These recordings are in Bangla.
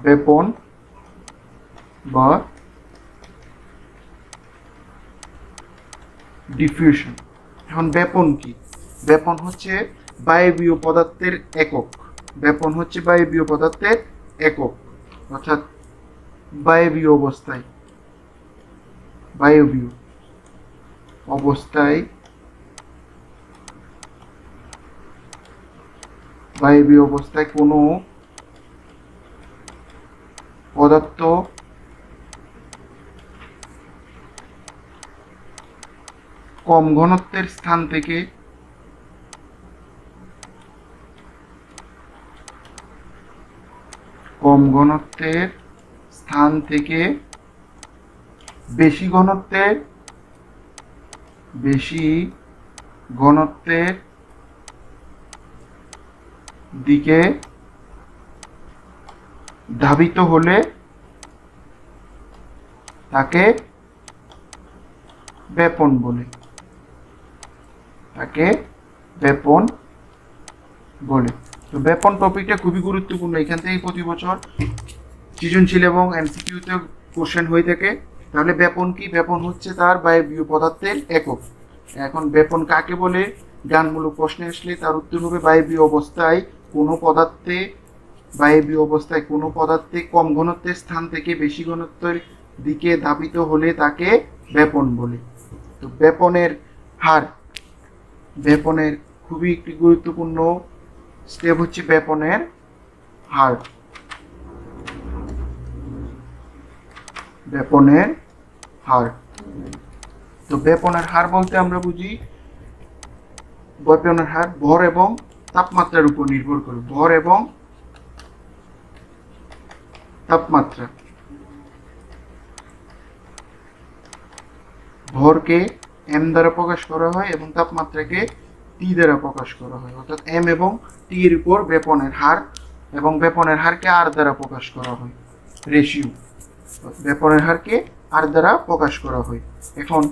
ব্যাপন বা ডিফিউশন। এখন ব্যাপন কি? ব্যাপন হচ্ছে বায়বীয় পদার্থের একক। ব্যাপন হচ্ছে বায়বীয় পদার্থের একক, অর্থাৎ বায়বীয় অবস্থায় বায়বীয় অবস্থায় বায়বীয় অবস্থায় কোনো পদার্থ কম ঘনত্বের স্থান থেকে বেশি ঘনত্বের দিকে ধাবিত হলে তাকে ব্যাপন বলে। তো ব্যাপন টপিকটা খুবই গুরুত্বপূর্ণ। এখান থেকে প্রতি বছর সৃজনশীল এবং এমসিকিউতে কোশ্চেন হয়ে থাকে। তাহলে ব্যাপন কি? ব্যাপন হচ্ছে তার বায়বীয় পদার্থের একক। এখন ব্যাপন কাকে বলে? জ্ঞানমূলক প্রশ্নে আসলে তার উত্তর হবে বায়বীয় অবস্থায় কোনো পদার্থে কম ঘনত্বের স্থান থেকে বেশি ঘনত্বের দিকে ধাবিত হলে তাকে ব্যাপন বলে। তো ব্যাপনের খুবই একটি গুরুত্বপূর্ণ স্টেপ হচ্ছে ব্যাপনের হার। তো ব্যাপনের হার বলতে আমরা বুঝি ব্যাপনের হার ভর এবং তাপমাত্রার উপর নির্ভর করে। ভরকে এম দ্বারা প্রকাশ করা হয় এবং তাপমাত্রাকে টি দ্বারা প্রকাশ করা হয়, অর্থাৎ এম এবং টি এর উপর ব্যাপনের হার, এবং ব্যাপনের হারকে আর দ্বারা প্রকাশ করা হয়, রেশিও। ব্যাপনের হারকে আর দ্বারা প্রকাশ করা হয়। এখন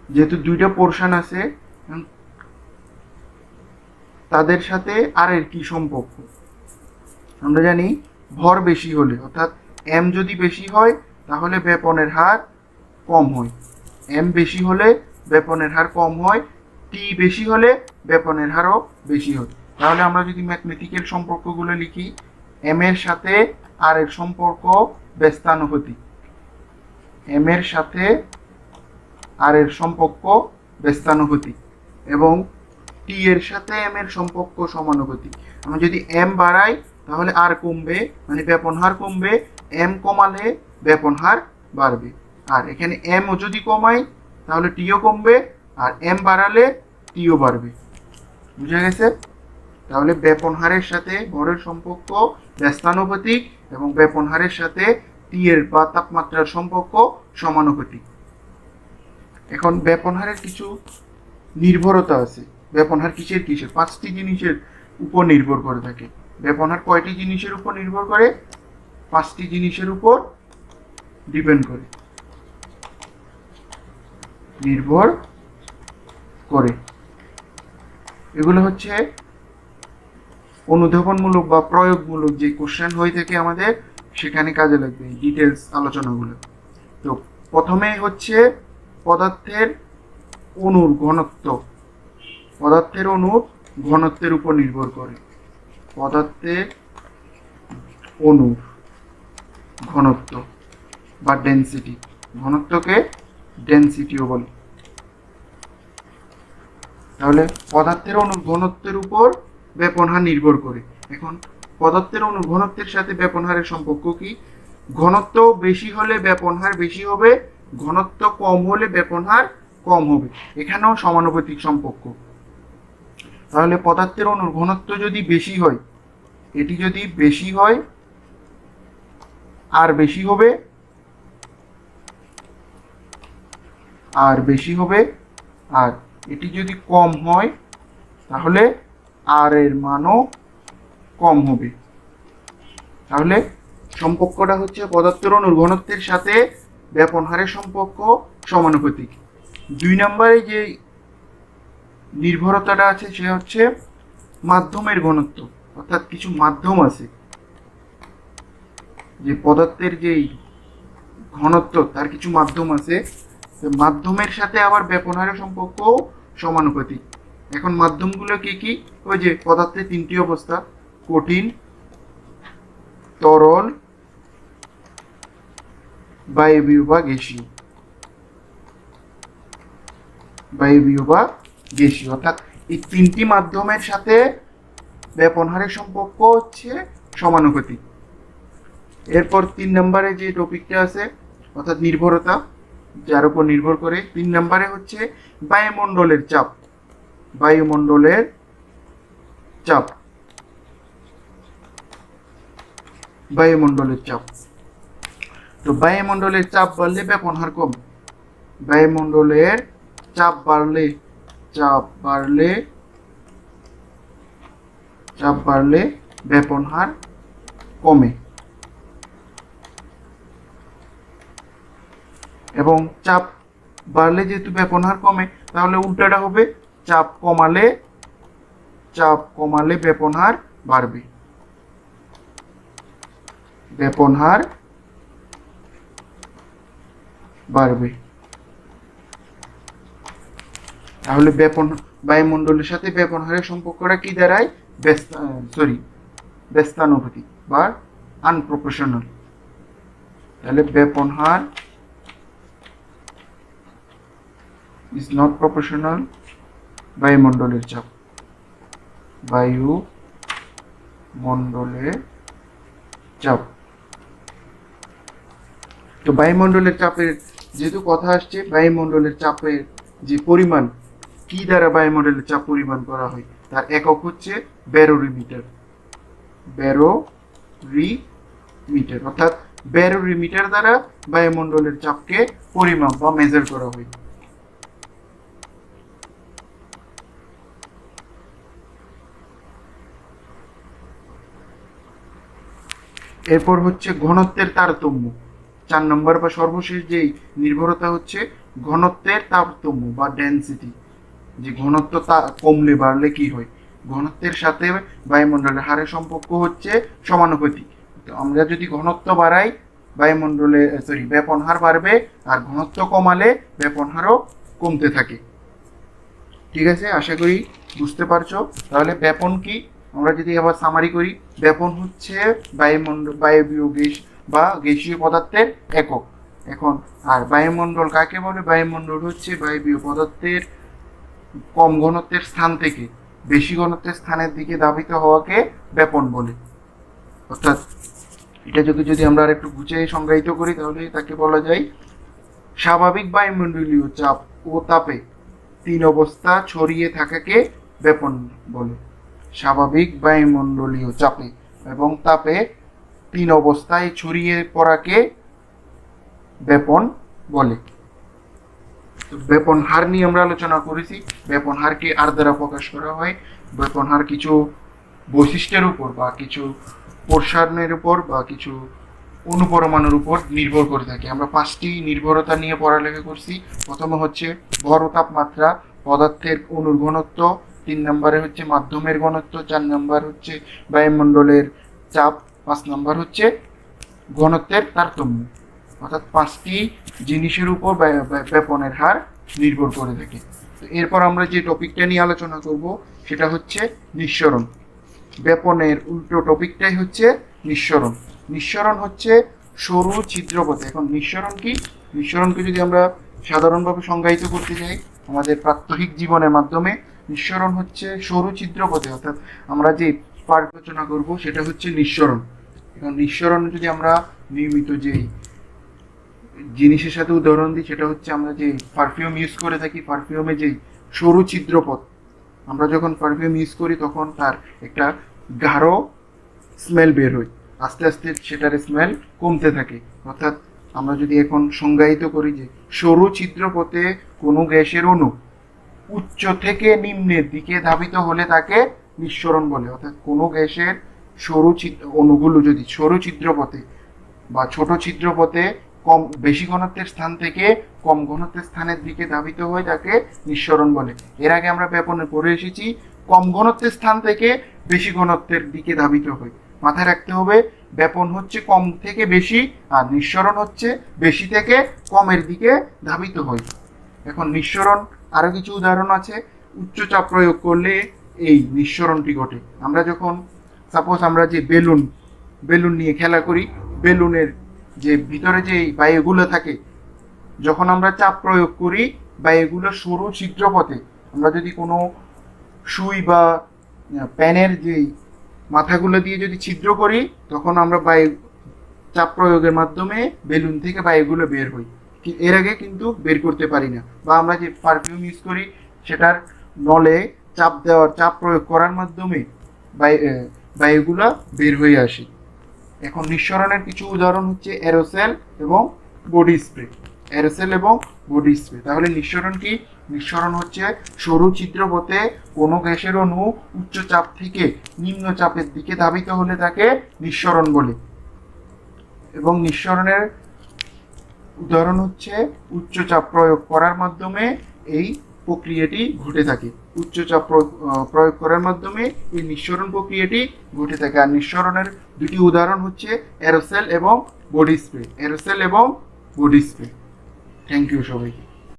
যেহেতু দুইটা পোরশন আছে, তাদের সাথে আর এর কি সম্পর্ক? আমরা জানি ভর বেশি হলে, অর্থাৎ এম যদি বেশি হয় তাহলে ব্যাপনের হার কম হয়। এম বেশি হলে ব্যাপনের হার কম হয়, টি বেশি হলে ব্যাপনের হারও বেশি হয়। তাহলে আমরা যদি ম্যাথমেটিক্যাল সম্পর্কগুলো লিখি, এম এর সাথে আর এর সম্পর্ক ব্যস্তানুপাতিক। এম এর সাথে আর এর সম্পর্ক ব্যস্তানুপাতিক এবং টি এর সাথে এম এর সম্পর্ক সমানুপাতিক। আমরা যদি এম বাড়াই তাহলে আর কমবে, মানে ব্যাপন হার কমবে। এম কমালে ব্যাপন হার বাড়বে। আর এখানে এম ও যদি কমাই তাহলে টিও কমবে, আর এম বাড়ালে টিও বাড়বে। বুঝা গেছে? তাহলে ব্যাপন হারের সাথে ভরের সম্পর্ক ব্যস্তানুপাতিক এবং ব্যাপন হারের সাথে টি এর বা তাপমাত্রার সম্পর্ক সমানুপাতিক। এখন ব্যাপন হারের কিছু নির্ভরতা আছে। ব্যাপন হার কিসের? 5টি জিনিসের উপর নির্ভর করে থাকে। ব্যাপন হার কয়টি জিনিসের উপর নির্ভর করে? 5টি জিনিসের উপর নির্ভর করে। এগুলো হচ্ছে অনুধাবনমূলক বা প্রয়োগমূলক যে কোশ্চেন হয়ে থাকে আমাদের, সেখানে কাজে লাগবে এই ডিটেলস আলোচনাগুলো। তো প্রথমে হচ্ছে পদার্থের অণুর ঘনত্বের উপর নির্ভর করে। পদার্থের অণুর ঘনত্ব বা ডেনসিটি, ঘনত্বকে ডেনসিটিও বলে। তাহলে পদার্থের অণুর ঘনত্বের উপর ব্যাপন হার নির্ভর করে। এখন পদার্থের অণুর ঘনত্বের সাথে ব্যাপন হারের সম্পর্ক কি? ঘনত্ব বেশি হলে ব্যাপন হার বেশি হবে, ঘনত্ব কম হলে ব্যাপন হার কম হবে। এখানেও সমানুপাতিক সম্পর্ক। তাহলে পদার্থের অণুর ঘনত্ব যদি বেশি হয়, এটি যদি বেশি হয় আর বেশি হবে, আর এটি যদি কম হয় তাহলে আর এর মানও কম হবে। তাহলে সম্পর্কটা হচ্ছে পদার্থের অণুর ঘনত্বের সাথে ব্যাপন হারের সম্পর্ক সমানুপাতিক। 2 নম্বরে যে নির্ভরতাটা আছে সে হচ্ছে মাধ্যমের ঘনত্ব। অর্থাৎ কিছু মাধ্যম আছে, যে পদার্থের যেই ঘনত্ব তার কিছু মাধ্যম আছে, মাধ্যমের সাথে আবার ব্যাপনহারের সম্পর্ক সমানুপাতিক। এখন মাধ্যমগুলো কি কি? ওই যে পদার্থের তিনটি অবস্থা, কঠিন, তরল, বায়বীয় বা গ্যাসীয়। বায়বীয় বা গ্যাসীয় অর্থাৎ এই তিনটি মাধ্যমের সাথে ব্যাপনহারের সম্পর্ক হচ্ছে সমানুপাতিক। এরপর 3 নম্বরে যে টপিকটা আছে অর্থাৎ নির্ভরতা, যার উপর নির্ভর করে 3 নম্বরে হচ্ছে বায়ুমণ্ডলের চাপ। বায়ুমণ্ডলের চাপ, বায়ুমণ্ডলের চাপ। তো বায়ুমণ্ডলের চাপ বাড়লে ব্যাপনহার কমে। বায়ুমণ্ডলের চাপ বাড়লে ব্যাপনহার কমে। এবং চাপ বাড়লে যেহেতু ব্যাপনহার কমে, তাহলে উল্টাটা হবে, চাপ কমালে ব্যাপনহার বাড়বে। ব্যাপনহার বাড়বে। তাহলে বায়ুমণ্ডলের সাথে ব্যাপনহারের সম্পর্কটা কি দাঁড়ায়? ব্যস্তানুপাতিক বা আনপ্রপোর্শনাল। তাহলে ব্যাপনহার is not proportional বায়ুমণ্ডলের চাপ। বায়ুমণ্ডলের চাপ। তো বায়ুমণ্ডলের চাপের যেহেতু কথা আসছে, বায়ুমণ্ডলের চাপের যে পরিমাণ কি দ্বারা বায়ুমণ্ডলের চাপ পরিমাণ করা হয় তার একক হচ্ছে ব্যারোরিমিটার। ব্যারোরিমিটার অর্থাৎ ব্যারোরিমিটার দ্বারা বায়ুমণ্ডলের চাপকে পরিমাপ বা মেজার করা হয়। এরপর হচ্ছে ঘনত্বের তারতম্য। 4 নম্বর বা সর্বশেষ যেই নির্ভরতা হচ্ছে ঘনত্বের তারতম্য বা ডেনসিটি। যে ঘনত্ব কমলে বাড়লে কি হয়? ঘনত্বের সাথে বায়ুমণ্ডলের হারের সম্পর্ক হচ্ছে সমানুপাতিক। তো আমরা যদি ঘনত্ব বাড়াই, ব্যাপনহার বাড়বে, আর ঘনত্ব কমালে ব্যাপনহারও কমতে থাকে। ঠিক আছে, আশা করি বুঝতে পারছো। তাহলে ব্যাপন কি? আমরা যদি আবার সামারি করি, ব্যাপন হচ্ছে বায়বীয় গ্যাস বা গ্যাসীয় পদার্থের একক। এখন আর বায়ুমণ্ডল কাকে বলে? বায়ুমণ্ডল হচ্ছে বায়বীয় পদার্থের কম ঘনত্বের স্থান থেকে বেশি ঘনত্বের স্থানের দিকে ধাবিত হওয়াকে ব্যাপন বলে। অর্থাৎ এটা যদি আমরা আর একটু গুছিয়ে সংজ্ঞায়িত করি, তাহলে তাকে বলা যায় স্বাভাবিক বায়ুমণ্ডলীয় চাপ ও তাপে 3 অবস্থা ছড়িয়ে থাকাকে ব্যাপন বলে। স্বাভাবিক বায়ুমণ্ডলীয় চাপে এবং তাপে 3 অবস্থায় ছড়িয়ে পড়াকে ব্যাপন বলে। ব্যাপন হার নিয়ে আমরা আলোচনা করেছি। ব্যাপন হারকে আর দ্বারা প্রকাশ করা হয়। ব্যাপন হার কিছু বৈশিষ্ট্যের উপর বা কিছু প্রসারণের উপর বা কিছু অনুপরমাণুর উপর নির্ভর করে থাকে। আমরা 5টি নির্ভরতা নিয়ে পড়ালেখা করছি। প্রথমে হচ্ছে ভর ও তাপমাত্রা, পদার্থের অণুর ঘনত্ব, 3 নম্বরে হচ্ছে মাধ্যমের ঘনত্ব, 4 নম্বর হচ্ছে বায়ুমণ্ডলের চাপ, 5 নম্বর হচ্ছে ঘনত্বের তারতম্য। অর্থাৎ 5টি জিনিসের উপর ব্যাপনের হার নির্ভর করে থাকে। তো এরপর আমরা যে টপিকটা নিয়ে আলোচনা করব সেটা হচ্ছে নিঃসরণ। ব্যাপনের উল্টো টপিকটাই হচ্ছে নিঃসরণ। নিঃসরণ হচ্ছে সরু ছিদ্রপথে। এখন নিঃসরণ কি? নিঃসরণকে যদি আমরা সাধারণভাবে সংজ্ঞায়িত করতে যাই আমাদের প্রাত্যহিক জীবনের মাধ্যমে, নিঃসরণ হচ্ছে সরু ছিদ্রপথে, অর্থাৎ আমরা যে পার্ট আলোচনা করব সেটা হচ্ছে নিঃসরণ। এখন নিঃসরণ যদি আমরা নিয়মিত যেই জিনিসের সাথে উদাহরণ দিই, সেটা হচ্ছে আমরা যে পারফিউম ইউজ করে থাকি, পারফিউমে যেই সরু ছিদ্রপথ, আমরা যখন পারফিউম ইউজ করি তখন তার একটা গাঢ় স্মেল বের হয়, আস্তে আস্তে সেটার স্মেল কমতে থাকে। অর্থাৎ আমরা যদি এখন সংজ্ঞায়িত করি যে সরু ছিদ্রপথে কোনো গ্যাসের অণু উচ্চ থেকে নিম্নের দিকে ধাবিত হলে তাকে নিঃসরণ বলে। অর্থাৎ কোনো গ্যাসের সরু অণুগুলো যদি সরু ছিদ্রপথে বা ছোট ছিদ্রপথে বেশি ঘনত্বের স্থান থেকে কম ঘনত্বের স্থানের দিকে ধাবিত হয় তাকে নিঃসরণ বলে। এর আগে আমরা ব্যাপনে পড়ে এসেছি কম ঘনত্বের স্থান থেকে বেশি ঘনত্বের দিকে ধাবিত হয়, মাথায় রাখতে হবে ব্যাপন হচ্ছে কম থেকে বেশি আর নিঃসরণ হচ্ছে বেশি থেকে কমের দিকে ধাবিত হয়। এখন নিঃসরণ আরো কিছু উদাহরণ আছে। উচ্চ চাপ প্রয়োগ করলে এই নিঃসরণটি ঘটে। আমরা যখন সাপোজ আমরা যে বেলুন নিয়ে খেলা করি, বেলুনের যে ভিতরে যে বায়ুগুলো থাকে, যখন আমরা চাপ প্রয়োগ করি বায়ুগুলো সরু ছিদ্র পথে, আমরা যদি কোনো সুই বা প্যানের যে মাথাগুলো দিয়ে যদি ছিদ্র করি, তখন আমরা বায়ু চাপ প্রয়োগের মাধ্যমে বেলুন থেকে বায়ুগুলো বের হয়। এর আগে কিন্তু বের করতে পারি না। বা আমরা যে পারফিউম ইউজ করি, সেটার নলে চাপ প্রয়োগ করার মাধ্যমে বায়ুগুলা বের হয়ে আসে। এখন নিঃসরণের কিছু উদাহরণ হচ্ছে অ্যারোসেল এবং বডি স্প্রে। অ্যারোসেল এবং বডি স্প্রে। তাহলে নিঃসরণ কি? নিঃসরণ হচ্ছে সরু ছিদ্রপথে কোনো গ্যাসের অণু উচ্চ চাপ থেকে নিম্ন চাপের দিকে ধাবিত হলে তাকে নিঃসরণ বলে। এবং নিঃসরণের উদাহরণ হচ্ছে উচ্চ চাপ প্রয়োগ করার মাধ্যমে এই প্রক্রিয়াটি ঘটে থাকে। উচ্চ চাপ প্রয়োগ করার মাধ্যমে এই নিঃসরণ প্রক্রিয়াটি ঘটে থাকে। আর নিঃসরণের দুটি উদাহরণ হচ্ছে অ্যারোসেল এবং বডি স্প্রে। অ্যারোসেল এবং বডি স্প্রে। থ্যাংক ইউ সবাইকে।